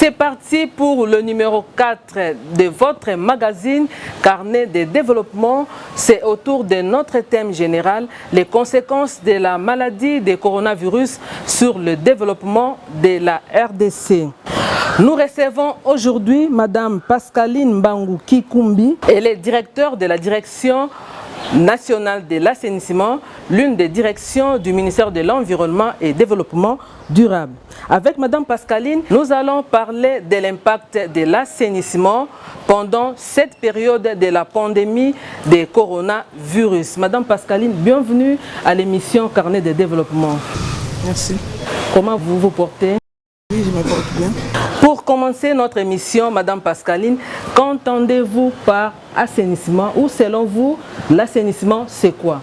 C'est parti pour le numéro 4 de votre magazine Carnet de développement. C'est autour de notre thème général, les conséquences de la maladie de coronavirus sur le développement de la RDC. Nous recevons aujourd'hui Madame Pascaline Mbangu Kikumbi. Elle est directeur de la direction nationale de l'assainissement, l'une des directions du ministère de l'Environnement et Développement durable. Avec Madame Pascaline, nous allons parler de l'impact de l'assainissement pendant cette période de la pandémie de coronavirus. Madame Pascaline, bienvenue à l'émission Carnet de développement. Merci. Comment vous vous portez? Oui, je me porte bien. Pour commencer notre émission, Madame Pascaline, qu'entendez-vous par assainissement ou selon vous, l'assainissement c'est quoi?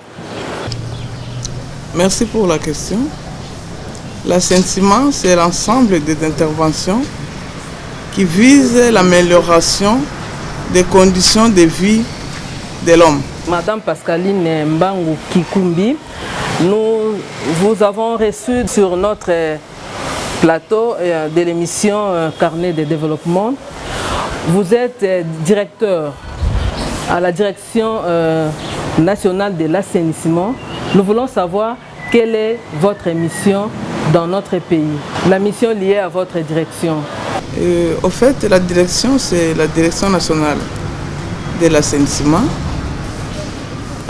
Merci pour la question. L'assainissement, c'est l'ensemble des interventions qui visent l'amélioration des conditions de vie de l'homme. Madame Pascaline Mbangu Kikumbi, nous vous avons reçu sur notre plateau de l'émission Carnet de développement. Vous êtes directeur à la direction nationale de l'assainissement. Nous voulons savoir quelle est votre mission dans notre pays, la mission liée à votre direction. Au fait, la direction, c'est la direction nationale de l'assainissement.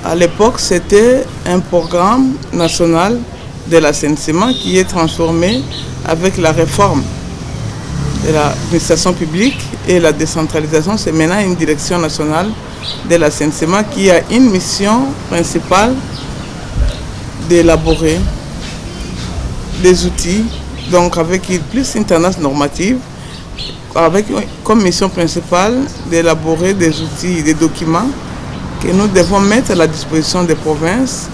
À l'époque, c'était un programme national de l'assainissement qui est transformé avec la réforme de l'administration publique et la décentralisation. C'est maintenant une direction nationale de l'assainissement qui a une mission principale d'élaborer des outils, donc avec plus une tendance normative, avec comme mission principale d'élaborer des outils, des documents que nous devons mettre à la disposition des provinces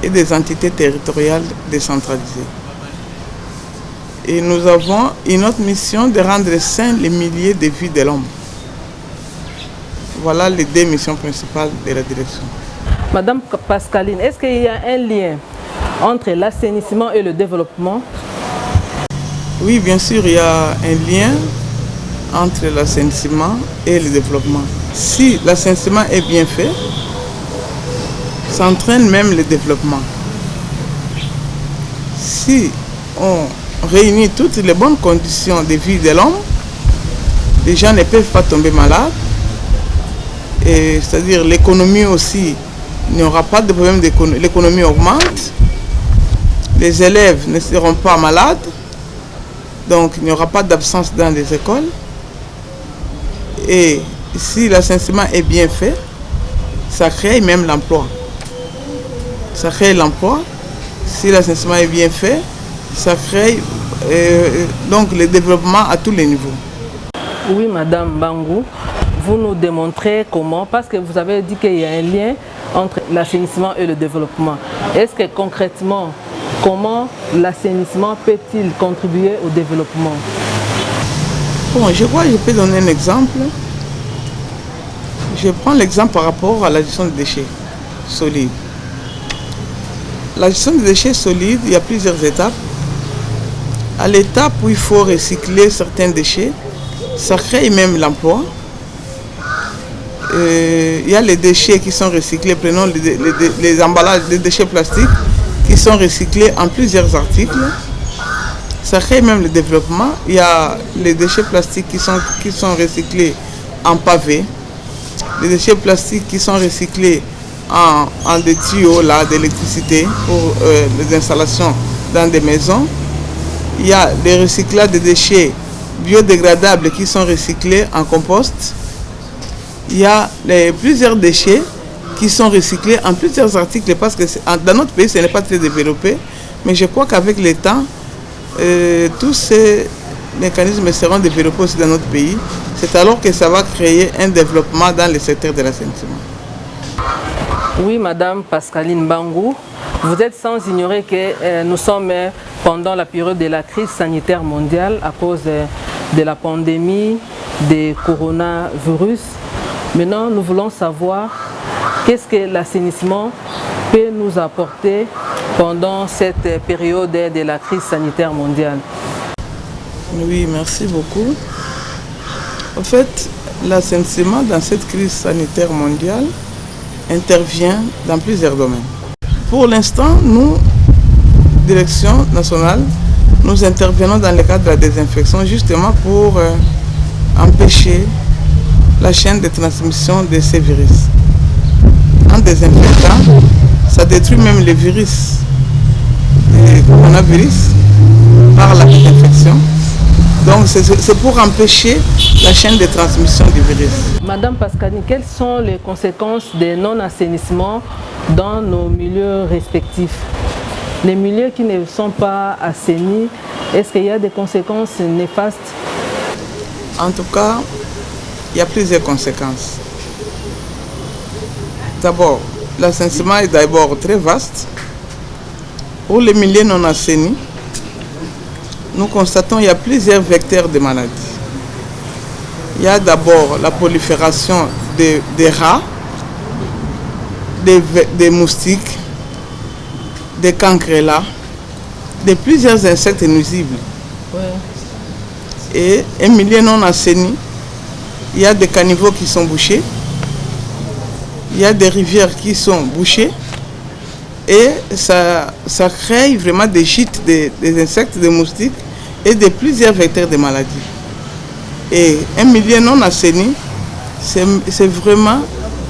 et des entités territoriales décentralisées. Et nous avons une autre mission de rendre sains les milliers de vies de l'homme. Voilà les deux missions principales de la direction. Madame Pascaline, est-ce qu'il y a un lien entre l'assainissement et le développement? Oui, bien sûr, il y a un lien entre l'assainissement et le développement. Si l'assainissement est bien fait, ça entraîne même le développement. Si on réunit toutes les bonnes conditions de vie de l'homme, les gens ne peuvent pas tomber malades. C'est-à-dire l'économie aussi, il n'y aura pas de problème d'économie. L'économie augmente, les élèves ne seront pas malades, donc il n'y aura pas d'absence dans les écoles. Et si l'assainissement est bien fait, ça crée même l'emploi. Ça crée l'emploi. Si l'assainissement est bien fait, ça crée donc le développement à tous les niveaux. Oui, Madame Mbangu, vous nous démontrez comment, parce que vous avez dit qu'il y a un lien entre l'assainissement et le développement. Est-ce que concrètement, comment l'assainissement peut-il contribuer au développement? Bon, je crois que je peux donner un exemple. Je prends l'exemple par rapport à la gestion des déchets solides. La gestion des déchets solides, il y a plusieurs étapes. À l'étape où il faut recycler certains déchets, ça crée même l'emploi. Il y a les déchets qui sont recyclés, prenons les emballages, les déchets plastiques qui sont recyclés en plusieurs articles. Ça crée même le développement. Il y a les déchets plastiques qui sont recyclés en pavé, les déchets plastiques qui sont recyclés en des tuyaux d'électricité pour les installations dans des maisons. Il y a des recyclages de déchets biodégradables qui sont recyclés en compost. Il y a plusieurs déchets qui sont recyclés en plusieurs articles parce que dans notre pays, ce n'est pas très développé. Mais je crois qu'avec le temps, tous ces mécanismes seront développés aussi dans notre pays. C'est alors que ça va créer un développement dans le secteur de l'assainissement. Oui, Madame Pascaline Mbangu, vous êtes sans ignorer que nous sommes pendant la période de la crise sanitaire mondiale à cause de la pandémie de coronavirus. Maintenant, nous voulons savoir qu'est-ce que l'assainissement peut nous apporter pendant cette période de la crise sanitaire mondiale. Oui, merci beaucoup. En fait, l'assainissement dans cette crise sanitaire mondiale intervient dans plusieurs domaines. Pour l'instant, nous, Direction nationale, nous intervenons dans le cadre de la désinfection justement pour empêcher la chaîne de transmission de ces virus. En désinfectant, ça détruit même les virus, le coronavirus, par la désinfection. Donc c'est pour empêcher la chaîne de transmission du virus. Madame Pascani, quelles sont les conséquences des non-assainissements dans nos milieux respectifs? Les milieux qui ne sont pas assainis, est-ce qu'il y a des conséquences néfastes? En tout cas, il y a plusieurs conséquences. D'abord, l'assainissement est d'abord très vaste. Pour les milieux non assainis, nous constatons qu'il y a plusieurs vecteurs de maladies. Il y a d'abord la prolifération des rats, des moustiques, des cancrelats, de plusieurs insectes nuisibles. Ouais. Et un milieu non assaini, il y a des caniveaux qui sont bouchés, il y a des rivières qui sont bouchées, et ça crée vraiment des gîtes des insectes, des moustiques et de plusieurs vecteurs de maladies. Et un milieu non assaini, c'est vraiment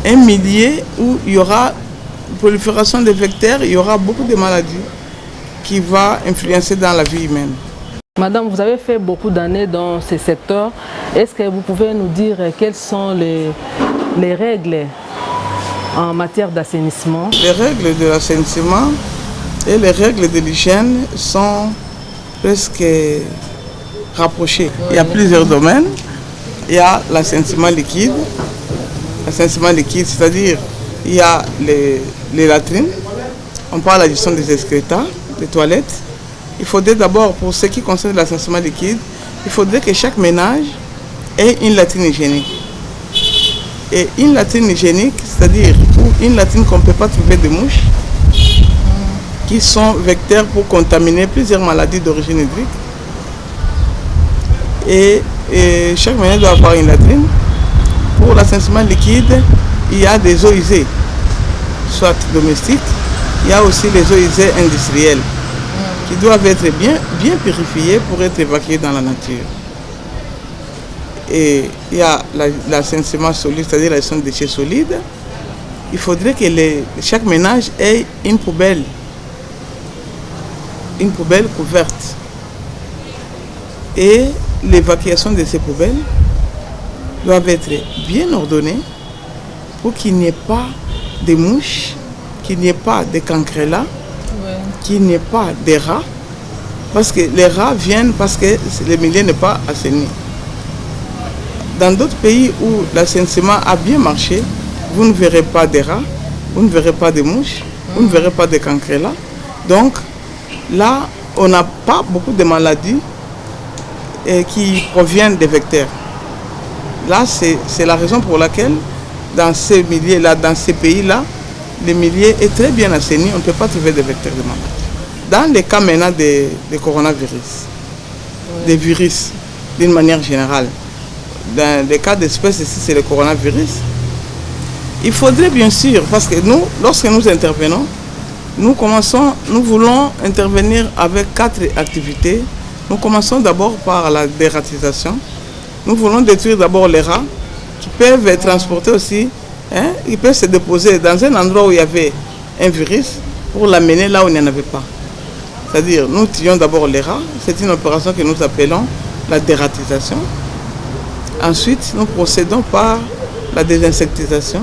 un milieu où il y aura une prolifération de vecteurs, il y aura beaucoup de maladies qui vont influencer dans la vie humaine. Madame, vous avez fait beaucoup d'années dans ce secteur. Est-ce que vous pouvez nous dire quelles sont les règles en matière d'assainissement? Les règles de l'assainissement et les règles de l'hygiène sont presque rapprochées. Il y a plusieurs domaines. Il y a l'assainissement liquide. L'assainissement liquide, c'est-à-dire il y a les latrines. On parle de la gestion des excrétants, des toilettes. Il faudrait d'abord, pour ce qui concerne l'assainissement liquide, il faudrait que chaque ménage ait une latrine hygiénique. Et une latrine hygiénique, c'est-à-dire une latrine qu'on ne peut pas trouver de mouches, qui sont vecteurs pour contaminer plusieurs maladies d'origine hydrique. Et chaque ménage doit avoir une latrine. Pour l'assainissement liquide, il y a des eaux usées, soit domestiques, il y a aussi les eaux usées industrielles, qui doivent être bien purifiées pour être évacuées dans la nature. Et il y a l'assainissement solide, c'est-à-dire la gestion des déchets solides. Il faudrait que chaque ménage ait une poubelle couverte. Et l'évacuation de ces poubelles doivent être bien ordonnées pour qu'il n'y ait pas de mouches, qu'il n'y ait pas de cancrelats, qu'il n'y ait pas de rats. Parce que les rats viennent parce que le milieu n'est pas assaini. Dans d'autres pays où l'assainissement a bien marché, vous ne verrez pas de rats, vous ne verrez pas de mouches, vous ne verrez pas de cancrelats. Donc là, on n'a pas beaucoup de maladies qui proviennent des vecteurs. Là, c'est la raison pour laquelle dans ces milieux-là, dans ces pays-là, le milieu est très bien assaini, on ne peut pas trouver de vecteurs de maladies. Dans les cas maintenant des coronavirus, des virus d'une manière générale, dans les cas d'espèces, ici c'est le coronavirus, il faudrait bien sûr, parce que nous, lorsque nous intervenons, nous voulons intervenir avec 4 activités. Nous commençons d'abord par la dératisation. Nous voulons détruire d'abord les rats qui peuvent être transportés aussi. Ils peuvent se déposer dans un endroit où il y avait un virus pour l'amener là où il n'y en avait pas. C'est-à-dire, nous tuons d'abord les rats. C'est une opération que nous appelons la dératisation. Ensuite, nous procédons par la désinsectisation.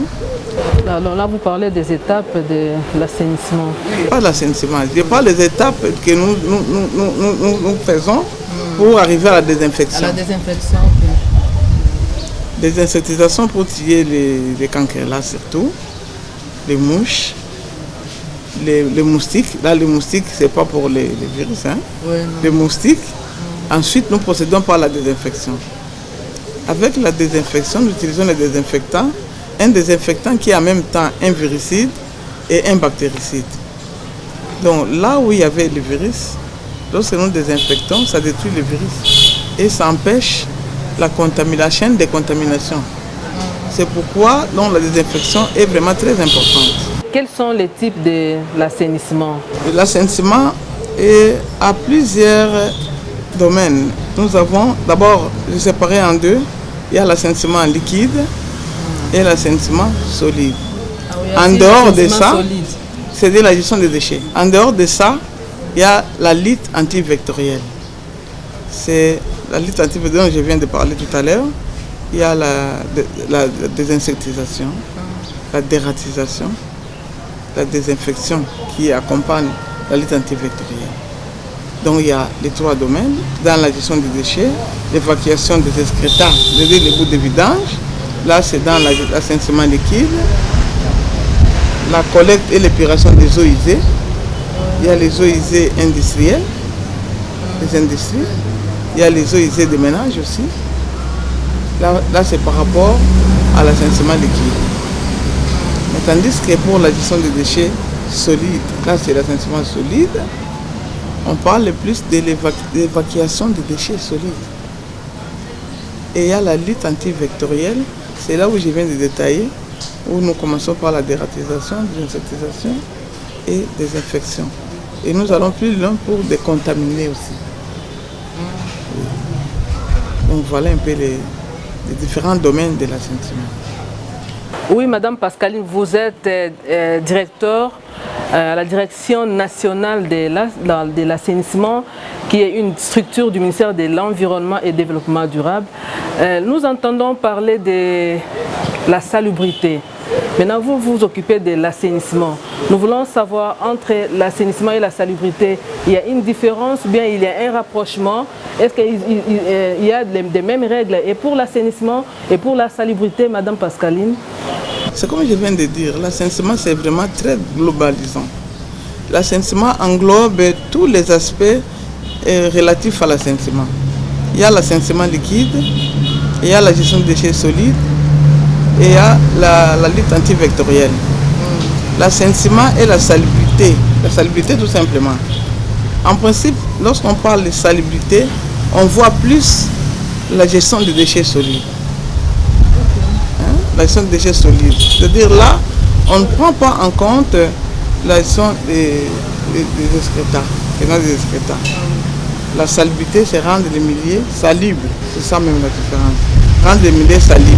Alors là, vous parlez des étapes de l'assainissement. Pas l'assainissement, je parle des étapes que nous faisons pour arriver à la désinfection. À la désinfection. Désinsectisation pour tuer les cancrelats surtout, les mouches, les moustiques. Là, les moustiques, ce n'est pas pour les virus. Les moustiques. Ensuite, nous procédons par la désinfection. Avec la désinfection, nous utilisons les désinfectants. Un désinfectant qui est en même temps un virucide et un bactéricide. Donc là où il y avait le virus, lorsque nous désinfectons, ça détruit le virus. et ça empêche la contamination, des contaminations. C'est pourquoi donc, la désinfection est vraiment très importante. Quels sont les types de l'assainissement? L'assainissement est à plusieurs domaines. Nous avons d'abord séparé en deux. Il y a l'assainissement liquide et l'assainissement solide. Ah oui, en dehors de ça, solide. c'est la gestion des déchets. En dehors de ça, il y a la lutte antivectorielle. C'est la lutte antivectorielle dont je viens de parler tout à l'heure. Il y a la désinsectisation, la dératisation, la désinfection qui accompagne la lutte antivectorielle. Donc il y a les trois domaines. Dans la gestion des déchets, l'évacuation des excrétants, c'est-à-dire les bouts de vidange. Là, c'est dans l'assainissement liquide. La collecte et l'épuration des eaux usées. Il y a les eaux usées industrielles, les industries. Il y a les eaux usées des ménages aussi. Là c'est par rapport à l'assainissement liquide. Mais tandis que pour la gestion des déchets solides, là c'est l'assainissement solide, on parle plus de l'évacuation des déchets solides. Et il y a la lutte antivectorielle, c'est là où je viens de détailler, où nous commençons par la dératisation, désinsectisation et désinfection. Et nous allons plus loin pour décontaminer aussi. Donc voilà un peu les différents domaines de l'assainissement. Oui, Madame Pascaline, vous êtes directeur à la Direction nationale de l'assainissement, qui est une structure du ministère de l'Environnement et Développement durable. Nous entendons parler de la salubrité. Maintenant, vous vous occupez de l'assainissement. Nous voulons savoir, entre l'assainissement et la salubrité, il y a une différence ou bien il y a un rapprochement? Est-ce qu'il y a des mêmes règles? Et pour l'assainissement et pour la salubrité, Madame Pascaline? C'est comme je viens de dire, l'assainissement c'est vraiment très globalisant. L'assainissement englobe tous les aspects relatifs à l'assainissement. Il y a l'assainissement liquide, il y a la gestion des déchets solides, et il y a la lutte antivectorielle. L'assainissement et la salubrité tout simplement. En principe, lorsqu'on parle de salubrité, on voit plus la gestion des déchets solides. La gestion des déchets solides. C'est-à-dire là, on ne prend pas en compte la gestion des excrétants. La salubrité, c'est rendre les milieux salubres. C'est ça même la différence. Rendre les milieux salubres.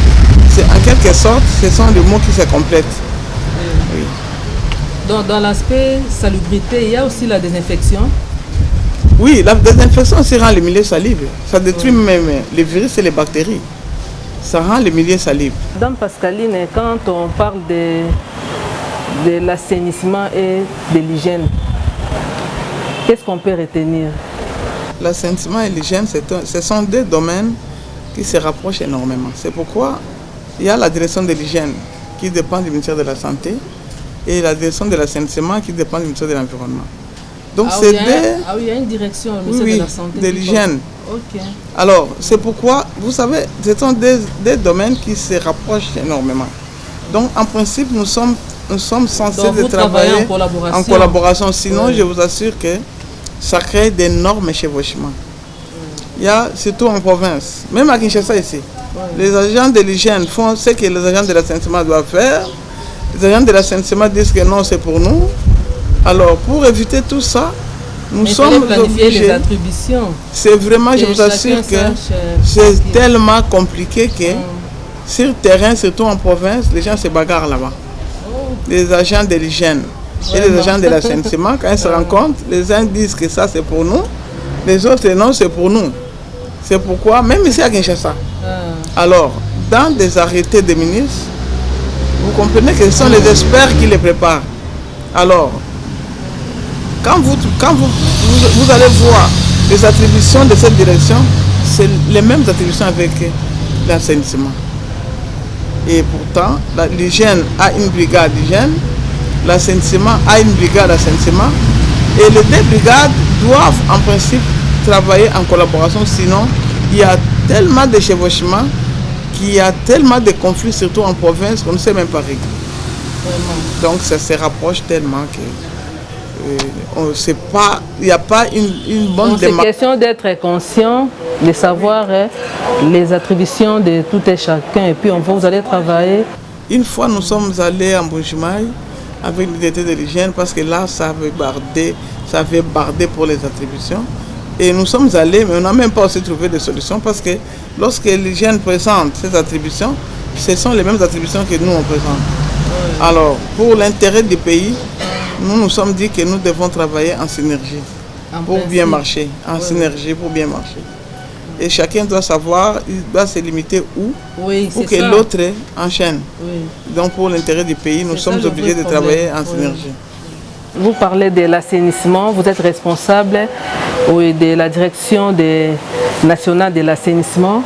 En quelque sorte, ce sont des mots qui se complètent. Oui. Donc, dans l'aspect salubrité, il y a aussi la désinfection? Oui, la désinfection aussi rend les milieux salubres. Ça détruit même les virus et les bactéries. Ça rend les milieux salubres. Madame Pascaline, quand on parle de l'assainissement et de l'hygiène, qu'est-ce qu'on peut retenir? L'assainissement et l'hygiène, ce sont deux domaines qui se rapprochent énormément. C'est pourquoi il y a la direction de l'hygiène qui dépend du ministère de la Santé et la direction de l'assainissement qui dépend du ministère de l'Environnement. Donc il y a une direction au ministère de la Santé. De l'hygiène. Ok. Alors, c'est pourquoi, vous savez, ce sont des domaines qui se rapprochent énormément. Donc, en principe, nous sommes censés de travailler en collaboration. Sinon, oui, je vous assure que ça crée d'énormes chevauchements. Il y a, surtout en province, même à Kinshasa ici, les agents de l'hygiène font ce que les agents de l'assainissement doivent faire. Les agents de l'assainissement disent que non, c'est pour nous. Alors, pour éviter tout ça, nous sommes obligés. Les attributions. C'est vraiment, je vous assure que c'est tellement compliqué que sur le terrain, surtout en province, les gens se bagarrent là-bas. Les agents de l'hygiène et les agents de l'assainissement, quand ils se rencontrent, les uns disent que ça c'est pour nous, les autres non, c'est pour nous. C'est pourquoi, même ici à Kinshasa, alors, dans des arrêtés des ministres, vous comprenez que ce sont les experts qui les préparent. Alors, quand vous allez voir les attributions de cette direction, c'est les mêmes attributions avec l'assainissement. Et pourtant, l'hygiène a une brigade d'hygiène, l'assainissement a une brigade d'assainissement, et les deux brigades doivent en principe travailler en collaboration, sinon il y a tellement de chevauchements, qu'il y a tellement de conflits, surtout en province, qu'on ne sait même pas régler. Donc ça se rapproche tellement que il n'y a pas une bonne démarche. C'est question d'être conscient, de savoir les attributions de tout et chacun, et puis vous allez travailler. Une fois, nous sommes allés à Mbujimaï avec l'unité de l'hygiène, parce que là, ça avait bardé pour les attributions. Et nous sommes allés, mais on n'a même pas aussi trouvé de solution, parce que lorsque l'hygiène présente ces attributions, ce sont les mêmes attributions que nous on présente. Alors, pour l'intérêt du pays, nous nous sommes dit que nous devons travailler en synergie pour bien marcher, en synergie pour bien marcher. Et chacun doit savoir, il doit se limiter où pour que l'autre enchaîne. Donc, pour l'intérêt du pays, nous sommes obligés de travailler en synergie. Vous parlez de l'assainissement, vous êtes responsable de la direction nationale de l'assainissement.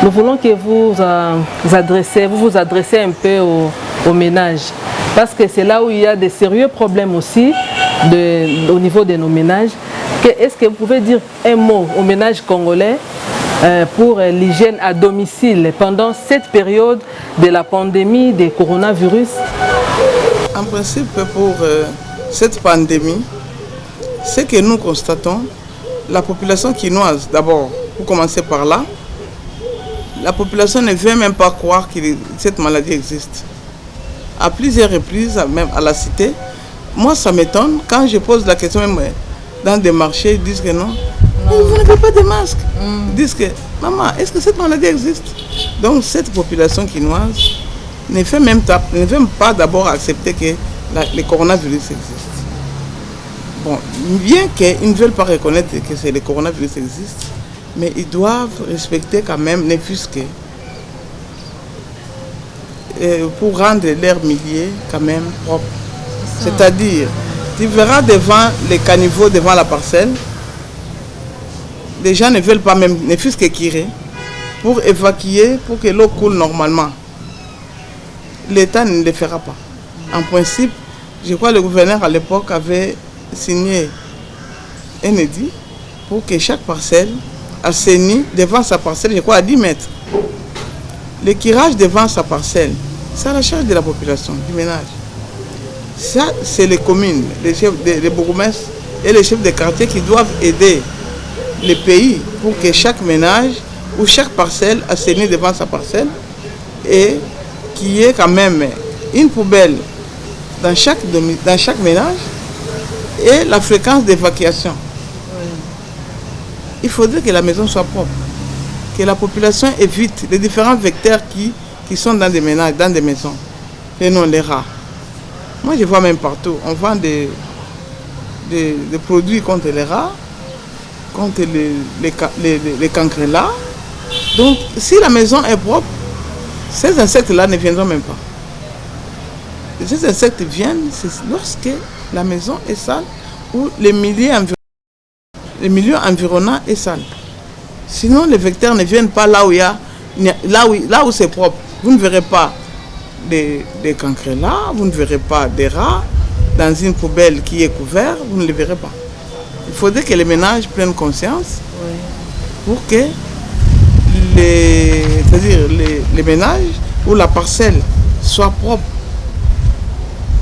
Nous voulons que vous vous adressez un peu aux ménages, parce que c'est là où il y a des sérieux problèmes aussi au niveau de nos ménages. Est-ce que vous pouvez dire un mot aux ménages congolais pour l'hygiène à domicile pendant cette période de la pandémie du coronavirus? En principe, pour cette pandémie, ce que nous constatons, la population quinoise, d'abord, pour commencer par là, la population ne veut même pas croire que cette maladie existe. À plusieurs reprises, même à la cité, moi ça m'étonne, quand je pose la question, même dans des marchés, ils disent que non. Vous n'avez pas de masque. Ils disent que, maman, est-ce que cette maladie existe? Donc cette population quinoise ne veut pas d'abord accepter que le coronavirus existe. Bon, bien qu'ils ne veulent pas reconnaître que le coronavirus existe, mais ils doivent respecter quand même, ne fût-ce que pour rendre leur milieu quand même propre. C'est-à-dire, tu verras devant les caniveaux, devant la parcelle, les gens ne veulent pas même, ne fût-ce que tirer, pour évacuer, pour que l'eau coule normalement. L'État ne le fera pas. En principe, je crois que le gouverneur à l'époque avait signé un édit pour que chaque parcelle assainie devant sa parcelle, je crois à 10 mètres. Le curage devant sa parcelle, c'est à la charge de la population, du ménage. Ça, c'est les communes, les bourgmestres et les chefs de quartier qui doivent aider le pays pour que chaque ménage ou chaque parcelle assainie devant sa parcelle et qu'il y ait quand même une poubelle dans chaque ménage et la fréquence d'évacuation. Il faudrait que la maison soit propre, que la population évite les différents vecteurs qui sont dans des ménages, dans des maisons, et non les rats. Moi, je vois même partout, on vend des produits contre les rats, contre les cancrelats. Donc, si la maison est propre, ces insectes-là ne viendront même pas. Ces insectes viennent lorsque la maison est sale ou le milieu environnant est sale. Sinon, les vecteurs ne viennent pas là où c'est propre. Vous ne verrez pas des cancrelats, vous ne verrez pas des rats dans une poubelle qui est couverte, vous ne les verrez pas. Il faudrait que les ménages prennent conscience pour que les ménages ou la parcelle soient propres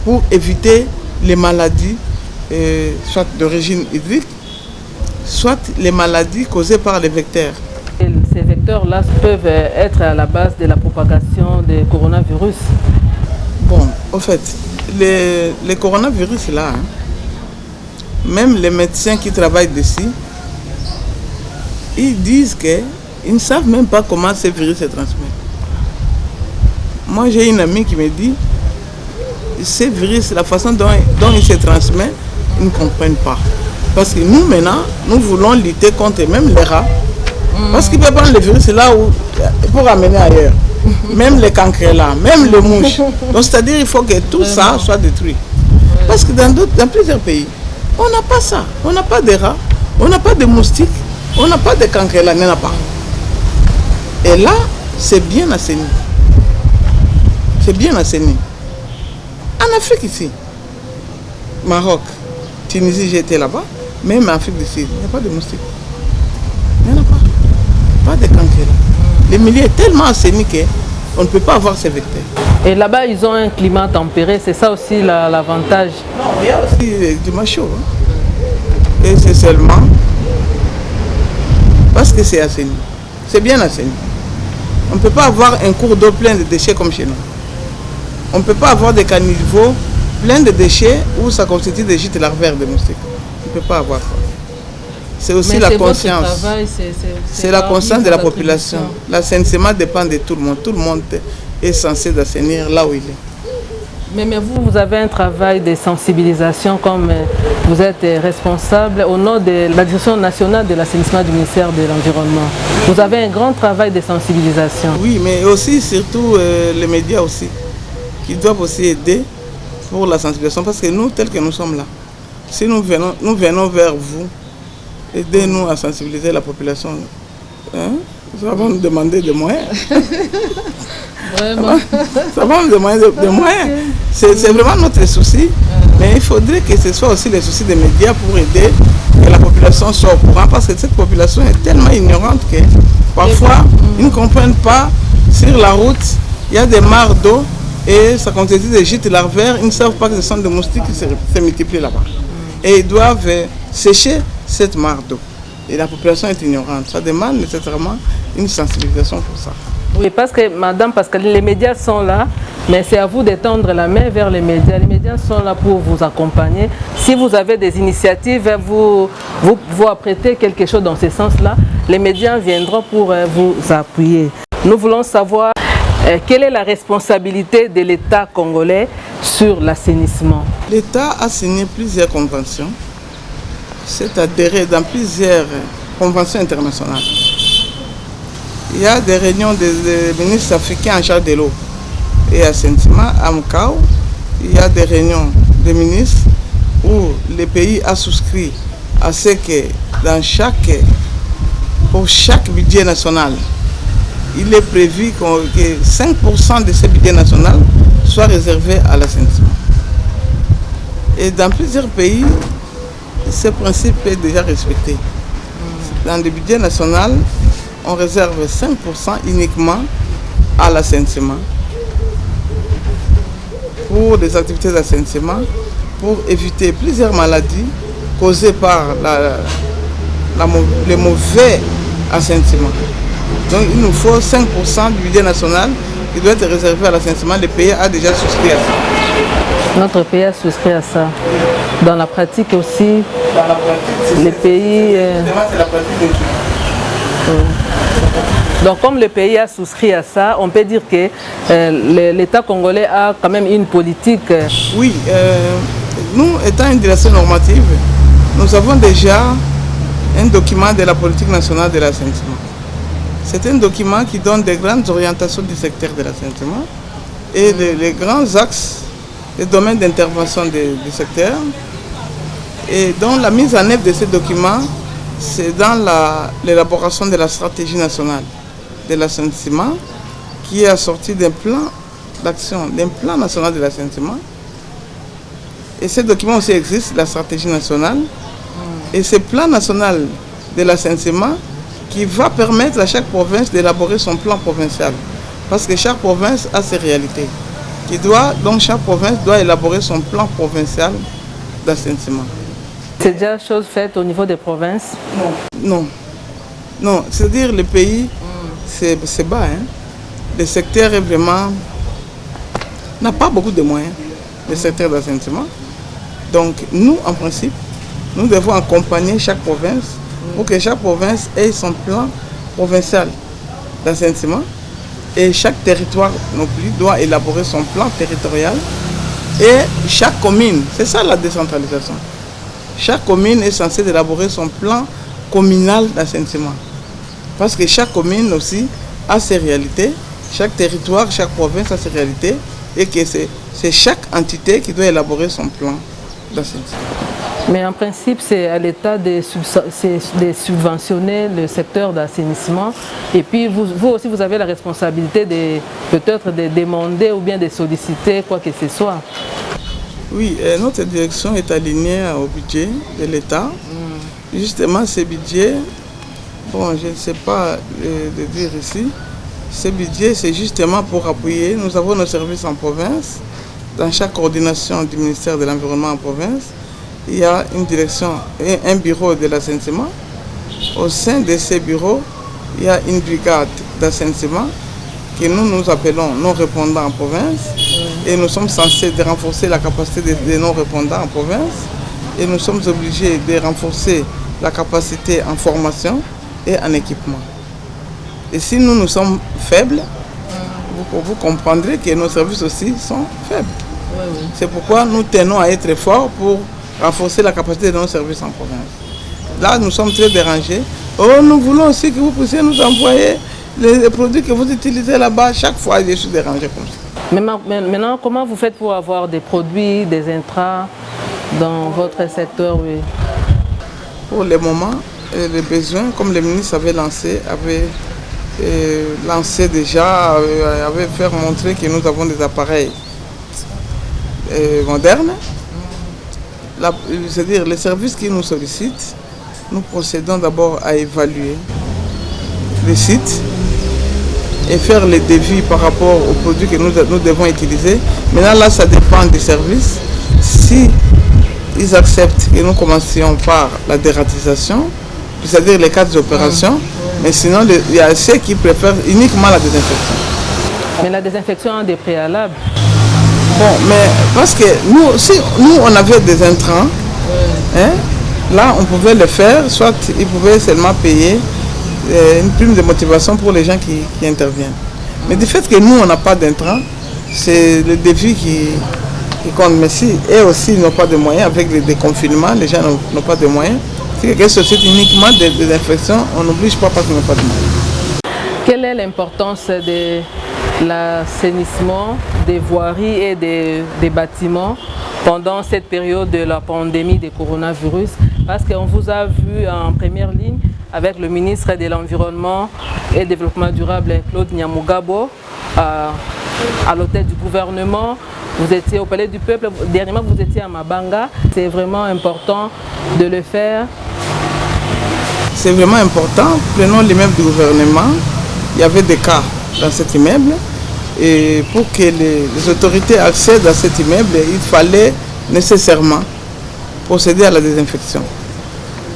pour éviter les maladies, soit d'origine hydrique, soit les maladies causées par les vecteurs. Ces vecteurs-là peuvent être à la base de la propagation des coronavirus. Bon, en fait, les coronavirus là, même les médecins qui travaillent dessus, ils disent qu'ils ne savent même pas comment ces virus se transmettent. Moi, j'ai une amie qui me dit, ces virus, la façon dont ils se transmettent, ils ne comprennent pas. Parce que nous, maintenant, nous voulons lutter contre même les rats. Parce qu'ils peuvent prendre le virus là pour amener ailleurs. Même les cancrelats, même les mouches. Donc, c'est-à-dire qu'il faut que tout ça soit détruit. Parce que dans plusieurs pays, on n'a pas ça. On n'a pas de rats, on n'a pas de moustiques, on n'a pas de cancrelats, il n'y en a pas. Et là, c'est bien assaini. C'est bien assaini. En Afrique ici, Maroc, Tunisie, j'étais là-bas, même en Afrique du Sud, il n'y a pas de moustiques. Il n'y en a pas. Pas de cancrelats. Le milieu est tellement assaini que on ne peut pas avoir ces vecteurs. Et là-bas, ils ont un climat tempéré, c'est ça aussi l'avantage. Non, il y a aussi du macho. Hein. Et c'est seulement parce que c'est assaini. C'est bien assaini. On ne peut pas avoir un cours d'eau plein de déchets comme chez nous. On ne peut pas avoir des caniveaux pleins de déchets où ça constitue des gîtes larvaires de moustiques. On ne peut pas avoir ça. C'est aussi la conscience. C'est la conscience de la population. L'assainissement dépend de tout le monde. Tout le monde est censé d'assainir là où il est. Mais vous avez un travail de sensibilisation comme vous êtes responsable au nom de la Direction nationale de l'assainissement du ministère de l'Environnement. Vous avez un grand travail de sensibilisation. Oui, mais aussi, surtout les médias aussi, qui doivent aussi aider pour la sensibilisation. Parce que nous, tels que nous sommes là, si nous venons vers vous, aidez-nous à sensibiliser la population. Hein? Ça va nous demander des moyens. Vraiment. Ça va nous demander des moyens. C'est vraiment notre souci. Mais il faudrait que ce soit aussi les soucis des médias pour aider que la population soit au courant. Parce que cette population est tellement ignorante que parfois, ils ne comprennent pas. Sur la route, il y a des mares d'eau et ça constitue des gîtes larvaires. Ils ne savent pas que ce sont des moustiques qui se multiplient là-bas. Et ils doivent sécher cette mare d'eau. Et la population est ignorante. Ça demande nécessairement une sensibilisation pour ça. Oui, parce que, madame, parce que les médias sont là, mais c'est à vous d'étendre la main vers les médias. Les médias sont là pour vous accompagner. Si vous avez des initiatives, vous apprêtez quelque chose dans ce sens-là, les médias viendront pour vous appuyer. Nous voulons savoir quelle est la responsabilité de l'État congolais sur l'assainissement. L'État a signé plusieurs conventions. C'est adhéré dans plusieurs conventions internationales. Il y a des réunions des ministres africains en charge de l'eau et assainissement à Mukau. Il y a des réunions des ministres où le pays a souscrit à ce que pour chaque budget national, il est prévu que 5% de ce budget national soit réservé à l'assainissement. Et dans plusieurs pays, ce principe est déjà respecté. Dans le budget national, on réserve 5% uniquement à l'assainissement pour des activités d'assainissement pour éviter plusieurs maladies causées par le mauvais assainissement. Donc il nous faut 5% du budget national qui doit être réservé à l'assainissement. Le pays a déjà souscrit à ça. Notre pays a souscrit à ça. Dans la pratique aussi, les pays... C'est la pratique de tout. Donc comme le pays a souscrit à ça, on peut dire que l'État congolais a quand même une politique. Oui, nous étant une direction normative, nous avons déjà un document de la politique nationale de l'assainissement. C'est un document qui donne des grandes orientations du secteur de l'assainissement et les grands axes, les domaines d'intervention du secteur. Et donc la mise en œuvre de ce document, c'est dans l'élaboration de la stratégie nationale de l'assainissement qui est assortie d'un plan d'action, d'un plan national de l'assainissement. Et ce document aussi existe, la stratégie nationale. Et ce plan national de l'assainissement qui va permettre à chaque province d'élaborer son plan provincial. Parce que chaque province a ses réalités. Donc chaque province doit élaborer son plan provincial d'assainissement. C'est déjà chose faite au niveau des provinces? Non. Non, c'est-à-dire le pays, c'est bas. Hein? Le secteur est vraiment... n'a pas beaucoup de moyens, le secteur d'assainissement. Donc nous, en principe, nous devons accompagner chaque province pour que chaque province ait son plan provincial d'assainissement. Et chaque territoire non plus doit élaborer son plan territorial. Et chaque commune, c'est ça la décentralisation. Chaque commune est censée élaborer son plan communal d'assainissement. Parce que chaque commune aussi a ses réalités, chaque territoire, chaque province a ses réalités, et que c'est chaque entité qui doit élaborer son plan d'assainissement. Mais en principe, c'est à l'État de subventionner le secteur d'assainissement. Et puis, vous aussi, vous avez la responsabilité peut-être de demander ou bien de solliciter quoi que ce soit. Oui, notre direction est alignée au budget de l'État. Justement, ce budget, bon, je ne sais pas le dire ici, Ce budget, c'est justement pour appuyer. Nous avons nos services en province. Dans chaque coordination du ministère de l'Environnement en province, il y a une direction et un bureau de l'assainissement. Au sein de ces bureaux, il y a une brigade d'assainissement que nous appelons non-répondants en province. Et nous sommes censés de renforcer la capacité des non-répondants en province. Et nous sommes obligés de renforcer la capacité en formation et en équipement. Et si nous sommes faibles, vous comprendrez que nos services aussi sont faibles. C'est pourquoi nous tenons à être forts pour renforcer la capacité de nos services en province. Là, nous sommes très dérangés. Oh, nous voulons aussi que vous puissiez nous envoyer les produits que vous utilisez là-bas. Chaque fois, je suis dérangé comme ça. Mais maintenant, comment vous faites pour avoir des produits, des intrants dans votre secteur? Oui. Pour le moment, les besoins, comme le ministre avait lancé déjà, avait fait montrer que nous avons des appareils modernes. C'est-à-dire les services qui nous sollicitent, nous procédons d'abord à évaluer les sites et faire les devis par rapport aux produits que nous devons utiliser. Maintenant, là, ça dépend des services. Si ils acceptent que nous commencions par la dératisation, c'est-à-dire les 4 opérations, mais sinon, il y a ceux qui préfèrent uniquement la désinfection. Mais la désinfection a des préalables. Bon, mais parce que si nous on avait des intrants, hein, là on pouvait le faire, soit ils pouvaient seulement payer une prime de motivation pour les gens qui interviennent. Mais du fait que nous on n'a pas d'intrants, c'est le défi qui compte. Mais si eux aussi n'ont pas de moyens, avec le déconfinement, les gens n'ont pas de moyens. Si quelqu'un suscite uniquement des désinfections, on n'oblige pas parce qu'ils n'ont pas de moyens. Quelle est l'importance de l'assainissement des voiries et des bâtiments pendant cette période de la pandémie du coronavirus? Parce qu'on vous a vu en première ligne avec le ministre de l'Environnement et du Développement durable, Claude Nyamugabo, à l'hôtel du gouvernement. Vous étiez au Palais du Peuple, dernièrement vous étiez à Mabanga. C'est vraiment important de le faire. C'est vraiment important. Prenons l'immeuble du gouvernement. Il y avait des cas dans cet immeuble. Et pour que les autorités accèdent à cet immeuble, il fallait nécessairement procéder à la désinfection.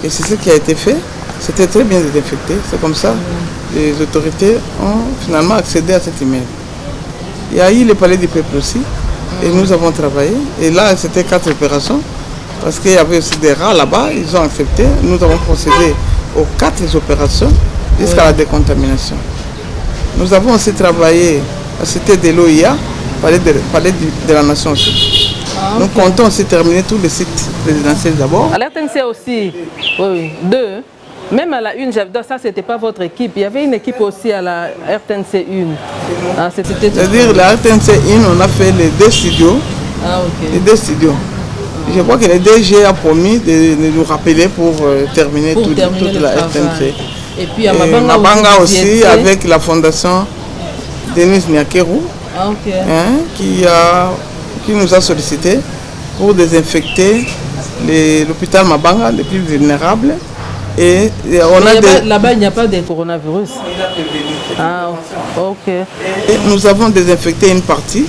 Et c'est ce qui a été fait. C'était très bien désinfecté. C'est comme ça que les autorités ont finalement accédé à cet immeuble. Il y a eu le Palais du Peuple aussi. Et nous avons travaillé. Et là, c'était 4 opérations. Parce qu'il y avait aussi des rats là-bas. Ils ont accepté. Nous avons procédé aux 4 opérations jusqu'à la décontamination. Nous avons aussi travaillé à la cité de l'OIA, Palais de la Nation aussi. Nous comptons aussi terminer tous les sites résidentiels d'abord. À l'RTNC aussi, oui, 2. Même à la 1, ça c'était pas votre équipe. Il y avait une équipe aussi à la RTNC 1. C'est-à-dire la RTNC 1, on a fait les 2 studios. Les 2 studios. Je crois que le DG a promis de nous rappeler pour terminer toute la RTNC. Et puis à Mabanga aussi avec la fondation Denis Niakeru qui nous a sollicité pour désinfecter l'hôpital Mabanga, les plus vulnérables. Et là-bas, il n'y a pas de coronavirus. Ok. Et nous avons désinfecté une partie.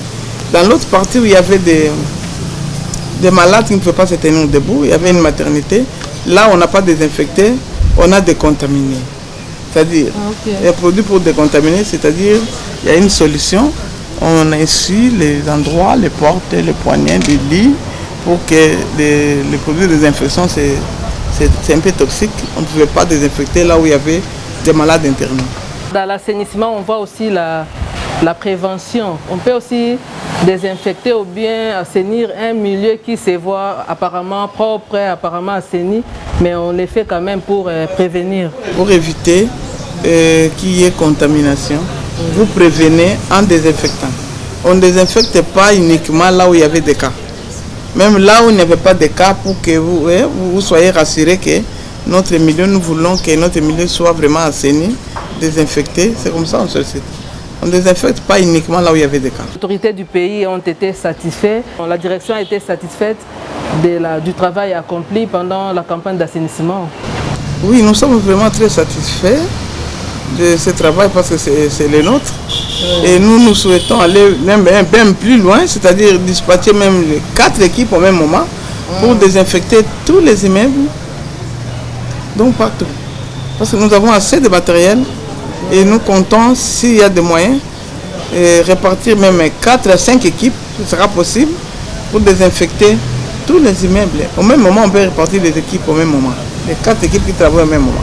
Dans l'autre partie où il y avait des malades qui ne pouvaient pas se tenir debout, il y avait une maternité. Là, on n'a pas désinfecté, on a décontaminé. C'est-à-dire, les produits pour décontaminer, c'est-à-dire, il y a une solution. On essuie les endroits, les portes, les poignets, les lits, pour que les produits de désinfection, c'est un peu toxique. On ne pouvait pas désinfecter là où il y avait des malades internés. Dans l'assainissement, on voit aussi la prévention. On peut aussi désinfecter ou bien assainir un milieu qui se voit apparemment propre, apparemment assaini, mais on les fait quand même pour prévenir. Pour éviter qu'il y ait contamination, vous prévenez en désinfectant. On ne désinfecte pas uniquement là où il y avait des cas. Même là où il n'y avait pas de cas, pour que vous soyez rassurés que notre milieu, nous voulons que notre milieu soit vraiment assaini, désinfecté. C'est comme ça qu'on se cite. On ne désinfecte pas uniquement là où il y avait des cas. Les autorités du pays ont été satisfaites. La direction a été satisfaite du travail accompli pendant la campagne d'assainissement. Oui, nous sommes vraiment très satisfaits de ce travail parce que c'est le nôtre. Et nous souhaitons aller même plus loin, c'est-à-dire dispatcher même 4 équipes au même moment pour désinfecter tous les immeubles, donc partout. Parce que nous avons assez de matériel et nous comptons, s'il y a des moyens, répartir même 4 à 5 équipes, ce sera possible, pour désinfecter tous les immeubles. Au même moment, on peut répartir les équipes au même moment. Les 4 équipes qui travaillent au même moment.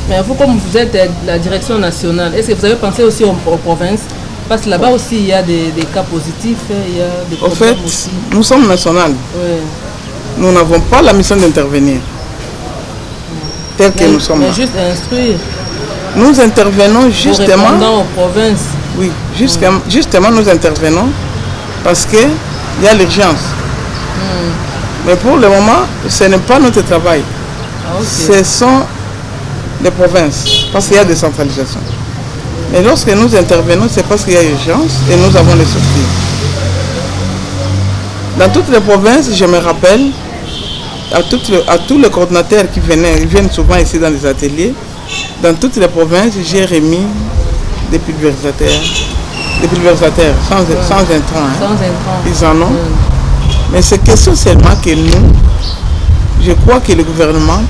Mais vous, comme vous êtes la direction nationale, est-ce que vous avez pensé aussi aux provinces? Parce que là-bas aussi, il y a des cas positifs, il y a des problèmes aussi. Nous sommes nationales. Nous n'avons pas la mission d'intervenir. Tel que nous sommes. Mais juste instruire. Nous intervenons justement... aux provinces. Oui, justement nous intervenons parce qu'il y a l'urgence. Mais pour le moment, ce n'est pas notre travail. Ce sont les provinces, parce qu'il y a décentralisation. Mais lorsque nous intervenons, c'est parce qu'il y a urgence et nous avons les sorties. Dans toutes les provinces, je me rappelle, à tous les coordinateurs qui ils viennent souvent ici dans les ateliers, dans toutes les provinces, j'ai remis des pulvérisateurs sans intrants. Ils en ont. Mais c'est question seulement que nous, je crois que le gouvernement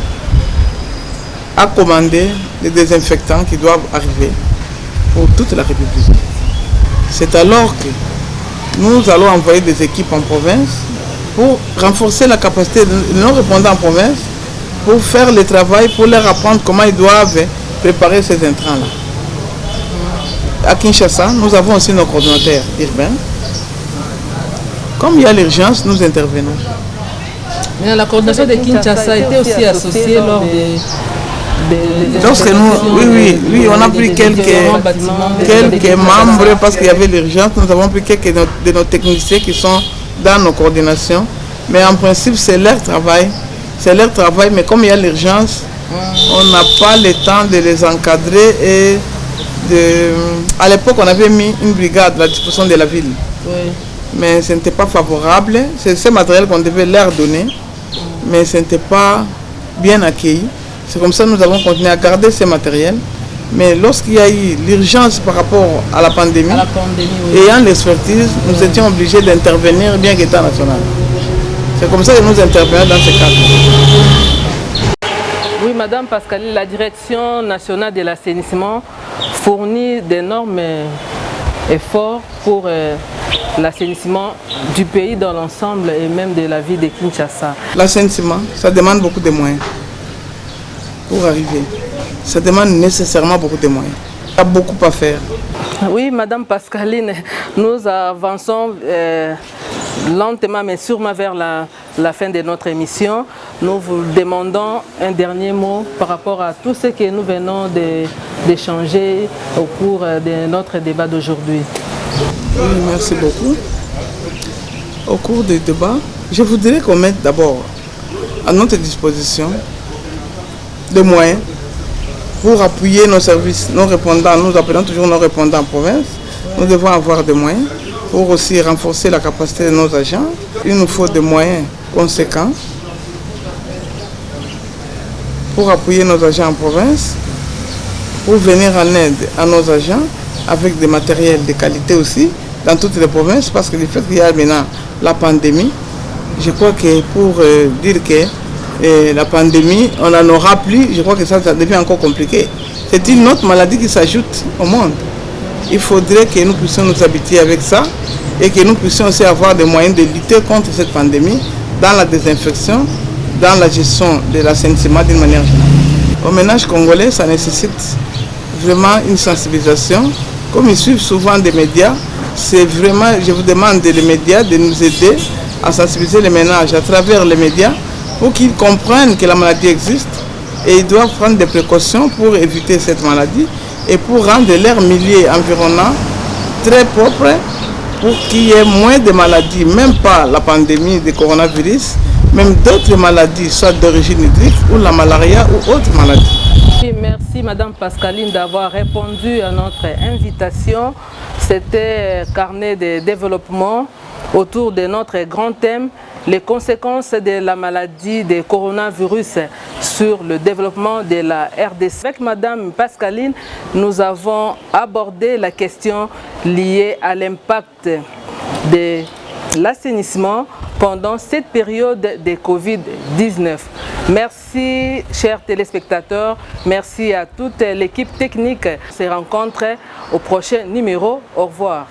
a commandé les désinfectants qui doivent arriver pour toute la République. C'est alors que nous allons envoyer des équipes en province pour renforcer la capacité de nos répondants en province, pour faire le travail, pour leur apprendre comment ils doivent préparer ces intrants-là. À Kinshasa, nous avons aussi nos coordonnateurs urbains. Comme il y a l'urgence, nous intervenons. Mais la coordination de Kinshasa a été aussi associée lors des... Lorsque nous, oui, on a pris quelques membres parce qu'il y avait l'urgence. Nous avons pris quelques de nos techniciens qui sont dans nos coordinations. Mais en principe, c'est leur travail. C'est leur travail, mais comme il y a l'urgence, on n'a pas le temps de les encadrer. Et à l'époque, on avait mis une brigade à la disposition de la ville. Mais ce n'était pas favorable. C'est ce matériel qu'on devait leur donner, mais ce n'était pas bien accueilli. C'est comme ça que nous avons continué à garder ces matériels. Mais lorsqu'il y a eu l'urgence par rapport à la pandémie, ayant l'expertise, nous étions obligés d'intervenir bien qu'État national. C'est comme ça que nous intervenons dans ce cadre. Oui, Madame Pascaline, la Direction nationale de l'assainissement fournit d'énormes efforts pour l'assainissement du pays dans l'ensemble et même de la ville de Kinshasa. L'assainissement, ça demande beaucoup de moyens pour arriver. Ça demande nécessairement beaucoup de moyens. Il y a beaucoup à faire. Oui, Madame Pascaline, nous avançons lentement mais sûrement vers la fin de notre émission. Nous vous demandons un dernier mot par rapport à tout ce que nous venons d'échanger au cours de notre débat d'aujourd'hui. Oui, merci beaucoup. Au cours du débat, je voudrais qu'on mette d'abord à notre disposition des moyens pour appuyer nos services, nos répondants. Nous appelons toujours nos répondants en province. Nous devons avoir des moyens pour aussi renforcer la capacité de nos agents. Il nous faut des moyens conséquents pour appuyer nos agents en province, pour venir en aide à nos agents avec des matériels de qualité aussi dans toutes les provinces, parce que le fait qu'il y a maintenant la pandémie, je crois que pour dire que la pandémie, on n'en aura plus, je crois que ça devient encore compliqué. C'est une autre maladie qui s'ajoute au monde. Il faudrait que nous puissions nous habituer avec ça et que nous puissions aussi avoir des moyens de lutter contre cette pandémie dans la désinfection, dans la gestion de l'assainissement d'une manière générale. Au ménage congolais, ça nécessite vraiment une sensibilisation. Comme ils suivent souvent des médias, c'est vraiment, je vous demande les médias de nous aider à sensibiliser les ménages à travers les médias pour qu'ils comprennent que la maladie existe et ils doivent prendre des précautions pour éviter cette maladie et pour rendre leur milieu environnant très propre pour qu'il y ait moins de maladies, même pas la pandémie de coronavirus, même d'autres maladies, soit d'origine hydrique ou la malaria ou autres maladies. Merci Madame Pascaline d'avoir répondu à notre invitation. C'était carnet de développement autour de notre grand thème, les conséquences de la maladie de coronavirus sur le développement de la RDC. Avec Madame Pascaline, nous avons abordé la question liée à l'impact de l'assainissement pendant cette période de Covid-19. Merci, chers téléspectateurs. Merci à toute l'équipe technique. On se rencontre au prochain numéro. Au revoir.